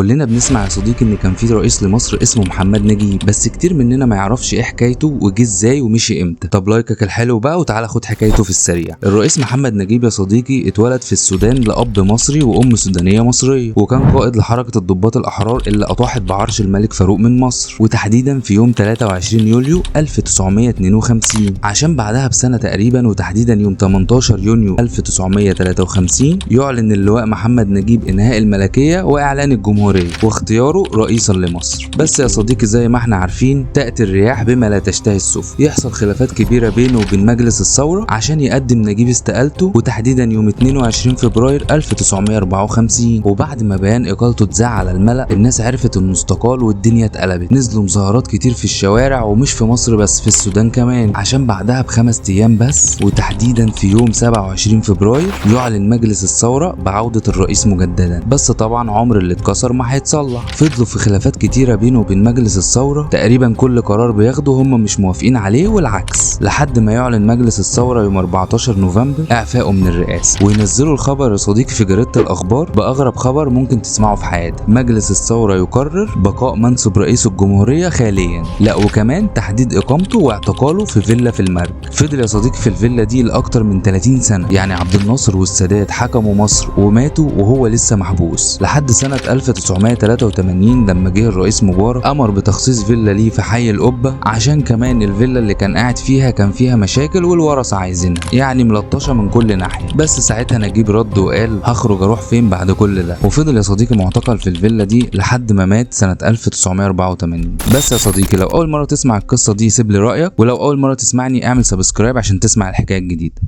كلنا بنسمع يا صديقي ان كان في رئيس لمصر اسمه محمد نجيب، بس كتير مننا ما يعرفش ايه حكايته وجه ازاي ومشي امتى. طب لايكك الحلو بقى وتعالى خد حكايته في السريع. الرئيس محمد نجيب يا صديقي اتولد في السودان لأب مصري وأم سودانية مصرية، وكان قائد لحركة الضباط الأحرار اللي أطاحت بعرش الملك فاروق من مصر، وتحديدا في يوم 23 يوليو 1952. عشان بعدها بسنة تقريبا وتحديدا يوم 18 يونيو 1953 يعلن اللواء محمد نجيب انهاء الملكية واعلان الجمهورية واختياره رئيسا لمصر. بس يا صديقي زي ما احنا عارفين تأتي الرياح بما لا تشتهي السفن، يحصل خلافات كبيرة بينه وبين مجلس الثورة عشان يقدم نجيب استقالته، وتحديدا يوم 22 فبراير 1954. وبعد ما بيان اقالته اتذاع على الملأ الناس عرفت انه استقال والدنيا اتقلبت، نزلوا مظاهرات كتير في الشوارع ومش في مصر بس في السودان كمان. عشان بعدها ب5 ايام بس وتحديدا في يوم 27 فبراير يعلن مجلس الثورة بعودة الرئيس مجددا. بس طبعا عمر اللي اتكسر ما هيتصلح. فضلوا في خلافات كتيرة بينه وبين مجلس الثورة، تقريبا كل قرار بياخده هم مش موافقين عليه والعكس، لحد ما يعلن مجلس الثورة يوم 14 نوفمبر اعفائه من الرئاسة، وينزلوا الخبر يا صديقي في جريدة الاخبار باغرب خبر ممكن تسمعه في حياتك: مجلس الثورة يقرر بقاء منصب رئيس الجمهورية خاليا، لا وكمان تحديد اقامته واعتقاله في فيلا في المرج. فضل يا صديقي في الفيلا دي لاكتر من 30 سنة، يعني عبد الناصر والسادات حكموا مصر وماتوا وهو لسه محبوس، لحد سنة 1983 لما جه الرئيس مبارك امر بتخصيص فيلا ليه في حي القبة، عشان كمان الفيلا اللي كان قاعد فيها كان فيها مشاكل والورثة عايزينها، يعني ملطشة من كل ناحية. بس ساعتها نجيب رد وقال هخرج اروح فين بعد كل ده، وفضل يا صديقي معتقل في الفيلا دي لحد ما مات سنة 1984. بس يا صديقي لو اول مرة تسمع القصة دي سيب لي رأيك، ولو اول مرة تسمعني اعمل سبسكرايب عشان تسمع الحكاية الجديدة.